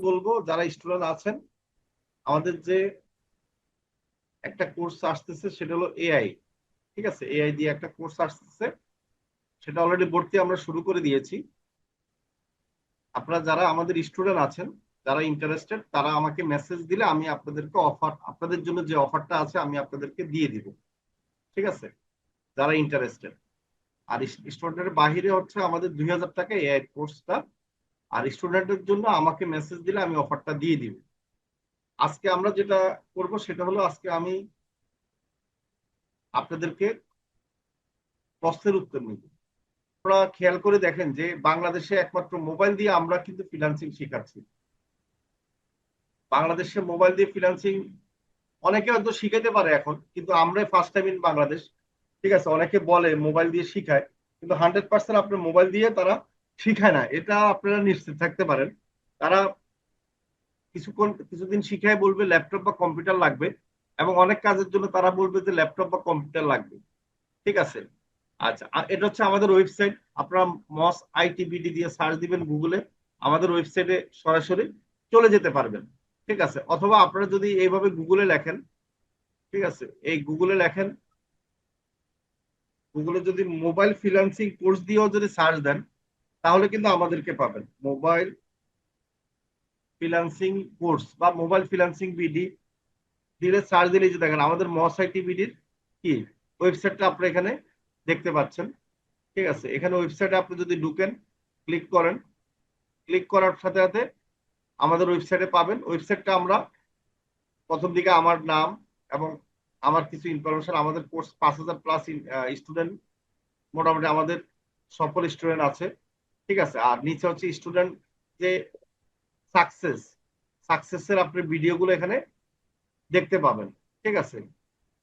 বলবো যারা স্টুডেন্ট আছেন, আমাদের যে একটা কোর্স আসতেছে সেটা হলো এআই। ঠিক আছে, এআই দিয়ে একটা কোর্স আসতেছে, সেটা অলরেডি ভর্তি আমরা শুরু করে দিয়েছি। আপনারা যারা আমাদের স্টুডেন্ট আছেন, যারা ইন্টারেস্টেড, তারা আমাকে মেসেজ দিলে আমি আপনাদেরকে অফার, আপনাদের জন্য যে অফারটা আছে আমি আপনাদেরকে দিয়ে দিব। ঠিক আছে, যারা ইন্টারেস্টেড। আর স্টুডেন্টের বাহিরে হচ্ছে আমাদের 2000 টাকা এআই কোর্সটা। আর স্টুডেন্টের জন্য আমাকে মেসেজ দিলে আমি অফারটা দিয়ে দিব। আজকে আমরা যেটা করব সেটা হলো, আজকে আমি আপনাদেরকে প্রশ্নের উত্তর নিব। আপনারা খেয়াল করে দেখেন যে বাংলাদেশে একমাত্র মোবাইল দিয়ে আমরা কিন্তু ফ্রিল্যান্সিং শেখাচ্ছি। বাংলাদেশে মোবাইল দিয়ে ফ্রিল্যান্সিং অনেকে হয়তো শিখাইতে পারে এখন, কিন্তু আমরাই ফার্স্ট টাইম ইন বাংলাদেশ। ঠিক আছে, অনেকে বলে মোবাইল দিয়ে শিখায়, কিন্তু 100% আপনার মোবাইল দিয়ে তারা শিখায় না, এটা আপনারা নিশ্চিত থাকতে পারেন। তারা কিছুদিন শিখায় বলবে ল্যাপটপ বা কম্পিউটার লাগবে, এবং অনেক কাজের জন্য তারা বলবে যে ল্যাপটপ বা কম্পিউটার লাগবে। ঠিক আছে। আচ্ছা, এটা হচ্ছে আমাদের ওয়েবসাইট। আপনারা মস আইটিবিডি দিয়ে সার্চ দিবেন গুগলে, আমাদের ওয়েবসাইটে সরাসরি চলে যেতে পারবেন। ঠিক আছে, অথবা আপনারা যদি এইভাবে গুগলে লেখেন, ঠিক আছে, এই গুগলে লেখেন, গুগলে যদি মোবাইল ফ্রিল্যান্সিং কোর্স দিয়েও যদি সার্চ দেন, তাহলে কিন্তু আমাদেরকে পাবেন। মোবাইল ফ্রিল্যান্সিং কোর্স বা মোবাইল ফ্রিল্যান্সিং বিডি দিলে সার্চ দিলে যে দেখেন আমাদের মস আইটিবিডির কি ওয়েবসাইটটা আপনারা এখানে দেখতে পাচ্ছেন। ঠিক আছে, এখানে ওয়েবসাইটে আপনি যদি ঢুকেন, ক্লিক করেন, ক্লিক করার সাথে সাথে আমাদের ওয়েবসাইটে পাবেন। ওয়েবসাইটটা আমরা প্রথম দিকে আমার নাম এবং আমার কিছু ইনফরমেশন, আমাদের কোর্স 5000+ স্টুডেন্ট, মোটামুটি আমাদের সফল স্টুডেন্ট আছে। ঠিক আছে, আর নিচে হচ্ছে স্টুডেন্ট যে সাকসেস, সাকসেসের আপনি ভিডিওগুলো এখানে দেখতে পাবেন। ঠিক আছে,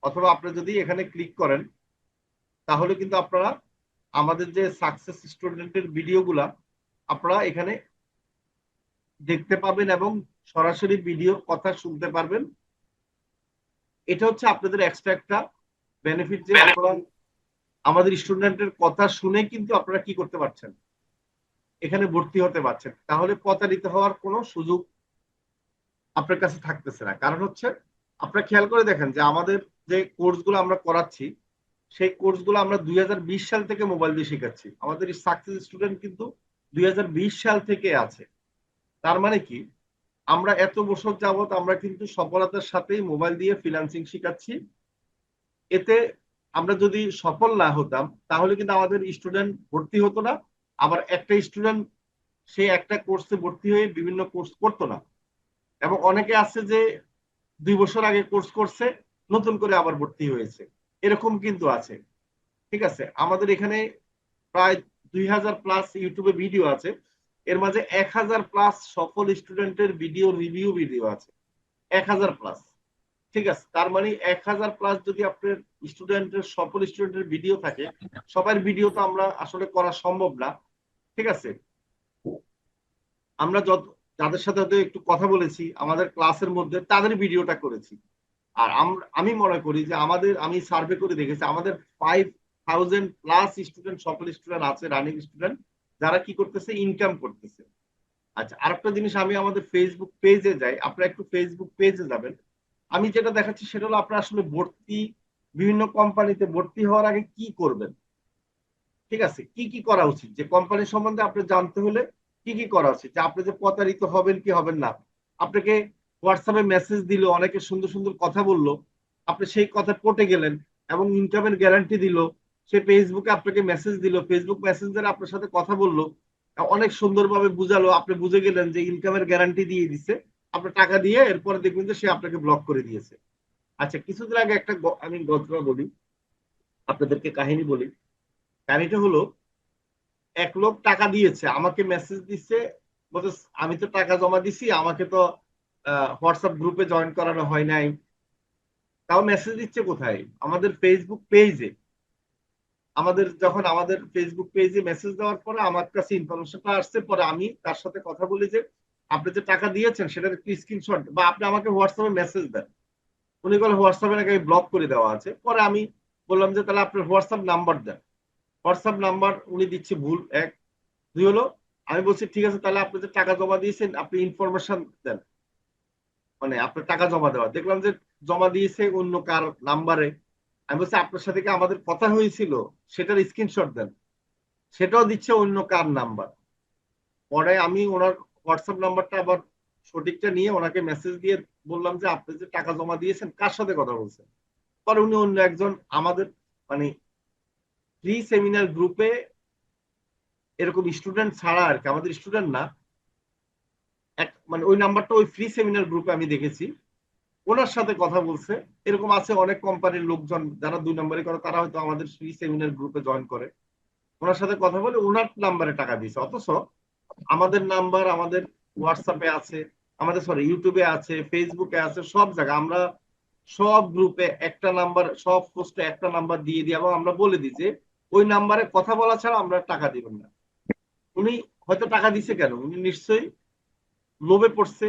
অথবা আপনি যদি এখানে ক্লিক করেন, তাহলে কিন্তু আপনারা আমাদের যে সাকসেস স্টুডেন্টের ভিডিওগুলা আপনারা এখানে দেখতে পাবেন এবং সরাসরি ভিডিওর কথা শুনতে পারবেন। এটা হচ্ছে আপনাদের এক্সট্রা একটা বেনিফিট, যে আপনারা আমাদের স্টুডেন্টের কথা শুনে কিন্তু আপনারা কি করতে পারছেন, এখানে ভর্তি হতে পারছেন। তাহলে প্রতারিত হওয়ার কোনো সুযোগ আপনার কাছে থাকতেছে না। কারণ হচ্ছে আপনারা খেয়াল করে দেখেন যে আমাদের যে কোর্সগুলো আমরা করাচ্ছি, সেই কোর্সগুলো আমরা 2020 সাল থেকে মোবাইল দিয়ে শেখাচ্ছি। আমাদের সাকসেস স্টুডেন্ট কিন্তু 2020 সাল থেকে আছে। তার মানে কি, আমরা এত বছর যাবত আমরা কিন্তু সফলতার সাথেই মোবাইল দিয়ে ফ্রিল্যান্সিং শিখাচ্ছি। এতে আমরা যদি সফল না হতাম, তাহলে কিন্তু আমাদের স্টুডেন্ট ভর্তি হতো না। আবার একটা স্টুডেন্ট সে একটা কোর্সে ভর্তি হয়ে বিভিন্ন কোর্স করতো না। এবং অনেকে আছে যে 2 বছর আগে কোর্স করছে, নতুন করে আবার ভর্তি হয়েছে, এরকম কিন্তু আছে। ঠিক আছে, আমাদের এখানে প্রায় 2000+ ইউটিউবে ভিডিও আছে, এর মাঝে 1000+ সফল স্টুডেন্টের ভিডিও, রিভিউ ভিডিও আছে, 1000+। ঠিক আছে, তার মানে 1000+ যদি আপনার স্টুডেন্টের, সফল স্টুডেন্টের ভিডিও থাকে, সবার ভিডিও তো আমরা আসলে করা সম্ভব না। ঠিক আছে, আমরা যাদের সাথে হয়তো একটু কথা বলেছি আমাদের ক্লাসের মধ্যে, তাদের ভিডিওটা করেছি। আর আমি মনে করি যে আমাদের, আমি সার্ভে করে দেখেছি আমাদের 5000+ স্টুডেন্ট, সফল স্টুডেন্ট আছে, রানিং স্টুডেন্ট, যারা কি করতেছে, ইনকাম করতেছে। আচ্ছা, আরেকটা জিনিস, আমি আমাদের ফেসবুক পেজে যাই, আপনারা একটু ফেসবুক পেজে যাবেন। আমি যেটা দেখাচ্ছি সেটা হলো আপনারা আসলে ভর্তি, বিভিন্ন কোম্পানিতে ভর্তি হওয়ার আগে কি করবেন। ঠিক আছে, কি কি করা উচিত, যে কোম্পানি সম্বন্ধে আপনি জানতে হলে কি কি করা উচিত, যে আপনি যে প্রতারিত হবেন কি হবেন না। আপনাকে হোয়াটসঅ্যাপে মেসেজ দিল, অনেকে সুন্দর সুন্দর কথা বললো, আপনি সেই কথা পটে গেলেন এবং ইনকামের গ্যারান্টি দিল। সে ফেসবুকে আপনাকে মেসেজ দিল, ফেসবুক মেসেঞ্জারে আপনার সাথে কথা বললো, অনেক সুন্দরভাবে বুঝালো, আপনি বুঝে গেলেন যে ইনকামের গ্যারান্টি দিয়ে দিছে, আপনার টাকা দিয়ে, এরপরে দেখবেন যে সে আপনাকে ব্লক করে দিয়েছে। আচ্ছা, কিছুদিন আগে একটা আমি ঘটনা বলি, আপনাদেরকে কাহিনী বলি। কাহিনীটা হলো, এক লোক টাকা দিয়েছে, আমাকে মেসেজ দিচ্ছে, বলছে আমি তো টাকা জমা দিছি, আমাকে তো হোয়াটসঅ্যাপ গ্রুপে জয়েন করানো হয় নাই। তাও মেসেজ দিচ্ছে কোথায়, আমাদের ফেসবুক পেজে। আমাদের ফেসবুক পেজে মেসেজ দেওয়ার পরে আমার কাছে ইনফরমেশনটা আসছে, পরে আমি তার সাথে কথা বলি যে আপনি যে টাকা দিয়েছেন সেটার একটি স্ক্রিনশট বা আপনি আমাকে হোয়াটসঅ্যাপে মেসেজ দেন। উনি বলে হোয়াটসঅ্যাপে নাকি ব্লক করে দেওয়া আছে। পরে আমি বললাম যে তাহলে আপনার হোয়াটসঅ্যাপ নাম্বার দেন। হোয়াটসঅ্যাপ নাম্বার উনি দিচ্ছে ভুল, এক। দুই হলো আমি বলছি ঠিক আছে, তাহলে আপনি যে টাকা জমা দিয়েছেন আপনি ইনফরমেশন দেন, মানে আপনার টাকা জমা দেওয়া। দেখলাম যে জমা দিয়েছে অন্য কার নাম্বারে। আমি বলছি আপনার সাথে কি আমাদের কথা হয়েছিল, সেটার স্ক্রিনশট দেন। সেটাও দিচ্ছে অন্য কার নাম্বার। পরে আমি ওনার হোয়াটসঅ্যাপ নাম্বারটা আবার সঠিকটা নিয়ে ওনাকে মেসেজ দিয়ে বললাম যে আপনি যে টাকা জমা দিয়েছেন কার সাথে কথা বলছেন। পরে উনি অন্য একজন আমাদের মানে ফ্রি সেমিনার গ্রুপে এরকম স্টুডেন্ট ছাড়া আর কি, আমাদের স্টুডেন্ট না, এক মানে ওই নাম্বারটা ওই ফ্রি সেমিনার গ্রুপে আমি দেখেছি, ওনার সাথে কথা বলছে। এরকম আছে অনেক কোম্পানির লোকজন যারা 2 নম্বরই করে, তারা হয়তো আমাদের ফ্রি সেমিনার গ্রুপে জয়েন করে, ওনার সাথে কথা বলে ওনার নাম্বারে টাকা দিয়েছে। অথচ আমাদের নাম্বার আমাদের হোয়াটসঅ্যাপে আছে, আমাদের সরি ইউটিউবে আছে, ফেসবুকে আছে, সব জায়গায় আমরা সব গ্রুপে একটা নাম্বার, সব পোস্টে একটা নাম্বার দিয়ে দিই এবং আমরা বলে দিই যে ওই নাম্বারে কথা বলা ছাড়া আমরা টাকা দিবেন না। উনি হয়তো টাকা দিছে কেন, উনি নিশ্চয়ই লোভে পড়ছে,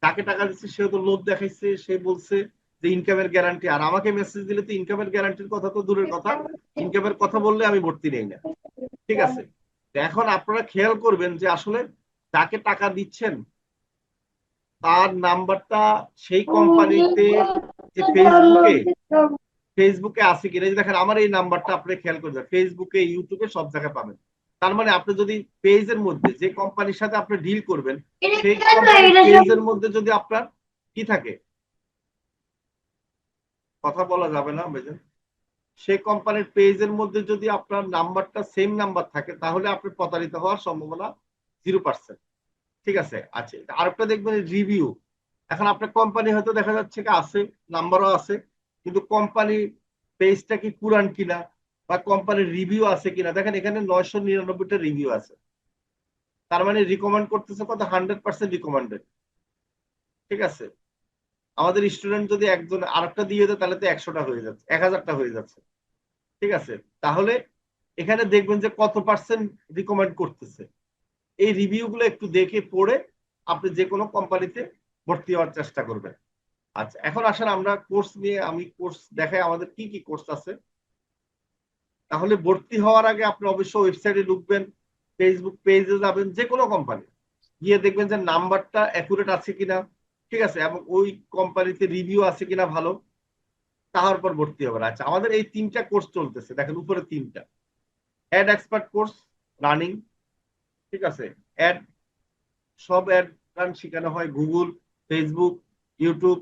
তাকে টাকা দিচ্ছে সে তো লোভ দেখাইছে, সে বলছে যে ইনকামের গ্যারান্টি। আর আমাকে মেসেজ দিলে তো ইনকামের গ্যারান্টির কথা তো দূরের কথা, ইনকামের কথা বললে আমি ভর্তি নেই না। ঠিক আছে, এখন আপনারা খেয়াল করবেন যে আসলে তাকে টাকা দিচ্ছেন তার নাম্বারটা সেই কোম্পানিতে যে ফেসবুকে আছে কিনা। এই যে দেখেন আমার এই নাম্বারটা আপনি খেয়াল করবেন, ফেসবুকে ইউটিউবে সব জায়গায় পাবেন। তার মানে আপনি যদি পেজের মধ্যে যে কোম্পানির সাথে আপনি ডিল করবেন সেই কোম্পানির পেজের মধ্যে যদি আপনার কি থাকে, কথা বলা যাবে না ভাইজান, সেই কোম্পানির পেজের মধ্যে যদি আপনার নাম্বারটা সেম নাম্বার থাকে তাহলে আপনি প্রতারিত হওয়ার সম্ভাবনা 0%। ঠিক আছে, আচ্ছা আরেকটা দেখবেন রিভিউ। এখন আপনার কোম্পানি হয়তো দেখা যাচ্ছে কি আছে, নাম্বারও আছে, কিন্তু কোম্পানি পেজটা কি পুরান কিনা বা কোম্পানির রিভিউ আছে কিনা। দেখেন এখানে 999টা রিভিউ আছে, তার মানে রিকমেন্ড করতেছে কত, 100% রিকমেন্ডেড। ঠিক আছে, আমাদের স্টুডেন্ট যদি একজন আরেকটা দিয়ে দেয় তাহলে তো 100টা হয়ে যাচ্ছে, 1000টা হয়ে যাচ্ছে। ঠিক আছে, তাহলে এখানে দেখবেন যে কত পার্সেন্ট রিকমেন্ড করতেছে। এই রিভিউ গুলো একটু দেখে পড়ে আপনি যে কোনো কোম্পানিতে ভর্তি হওয়ার চেষ্টা করবেন। আচ্ছা এখন আসেন আমরা কোর্স নিয়ে, আমি কোর্স দেখাই আমাদের কি কি কোর্স আছে। তাহলে ভর্তি হওয়ার আগে আপনি অবশ্যই ওয়েবসাইটে ঢুকবেন, ফেসবুক পেজে যাবেন, যে কোনো কোম্পানি গিয়ে দেখবেন যে নাম্বারটা অ্যাকুরেট আছে কিনা। ঠিক আছে, এবং ওই কোম্পানিতে রিভিউ আছে কিনা ভালো, তাহার পর ভর্তি হবেন। আচ্ছা আমাদের এই 3টা কোর্স চলতেছে, দেখেন উপরে 3টা। Ad expert course running. ঠিক আছে, অ্যাড, সব অ্যাড রান শেখানো হয় গুগল, ফেসবুক, ইউটিউব,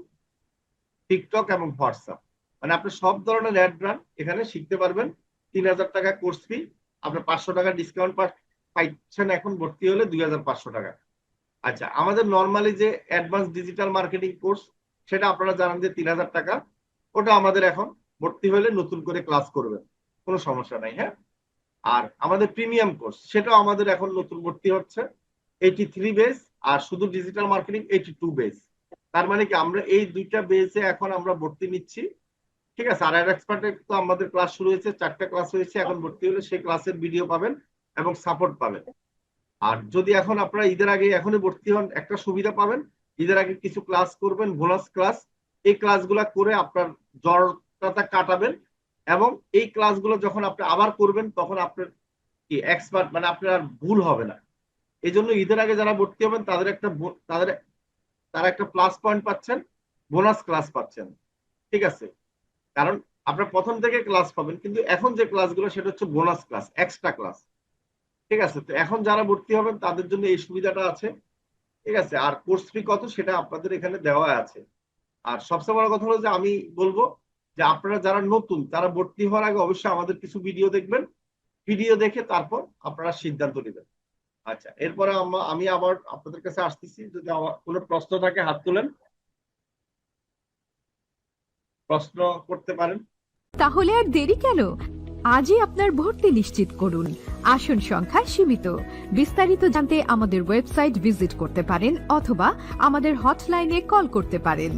টিকটক এবং হোয়াটসঅ্যাপ। মানে আপনি সব ধরনের অ্যাড রান এখানে শিখতে পারবেন। 3000 টাকা কোর্স ফি, আপনি 500 টাকা ডিসকাউন্ট পাচ্ছেন এখন ভর্তি হলে 2500 টাকা। আচ্ছা আমাদের নর্মালি যে অ্যাডভান্স ডিজিটাল মার্কেটিং কোর্স, সেটা আপনারা জানেন যে 3000 টাকা, ওটা আমাদের এখন ভর্তি হলে নতুন করে ক্লাস করবেন, কোনো সমস্যা নাই। হ্যাঁ, আর আমাদের প্রিমিয়াম কোর্স সেটাও আমাদের এখন নতুন ভর্তি হচ্ছে, 83 বেস, আর শুধু ডিজিটাল মার্কেটিং 82 বেস। তার মানে কি আমরা এই 2টা বেসে এখন আমরা ভর্তি নিচ্ছি। ঠিক আছে, আর এক্সপার্টে তো আমাদের ক্লাস শুরু হয়েছে, 4টা ক্লাস হয়েছে, এখন ভর্তি হলে সেই ক্লাসের ভিডিও পাবেন এবং সাপোর্ট পাবেন। আর যদি এখন আপনারা ঈদের আগে এখনই ভর্তি হন, একটা সুবিধা পাবেন, ঈদের আগে কিছু ক্লাস করবেন, বোনাস ক্লাস। এই ক্লাসগুলো করে আপনার জ্বরটা কাটাবেন এবং এই ক্লাসগুলো যখন আপনি আবার করবেন তখন আপনার কি এক্সপার্ট, মানে আপনার আর ভুল হবে না। এই জন্য ঈদের আগে যারা ভর্তি হবেন তারা একটা প্লাস পয়েন্ট পাচ্ছেন, বোনাস ক্লাস পাচ্ছেন। ঠিক আছে, কারণ আপনার প্রথম থেকে ক্লাস পাবেন, কিন্তু এখন যে ক্লাসগুলো সেটা হচ্ছে বোনাস ক্লাস, এক্সট্রা ক্লাস। ঠিক আছে, তো এখন যারা ভর্তি হবেন তাদের জন্য এই সুবিধাটা আছে। ঠিক আছে, আর কোর্স ফি কত সেটা আপনাদের এখানে দেওয়া আছে। আর সবচেয়ে বড় কথা হলো যে আমি বলবো যে আপনারা যারা নতুন তারা ভর্তি হওয়ার আগে অবশ্যই আমাদের কিছু ভিডিও দেখবেন, ভিডিও দেখে তারপর আপনারা সিদ্ধান্ত নেবেন। আচ্ছা এরপরে আমি আবার আপনাদের কাছে আসতেছি, যদি আমার কোনো প্রশ্ন থাকে হাত তুলেন, প্রশ্ন করতে পারেন। তাহলে আর দেরি কেন, আজই আপনার ভর্তি নিশ্চিত করুন। আসন সংখ্যা সীমিত। বিস্তারিত জানতে আমাদের ওয়েবসাইট ভিজিট করতে পারেন অথবা আমাদের হটলাইনে কল করতে পারেন।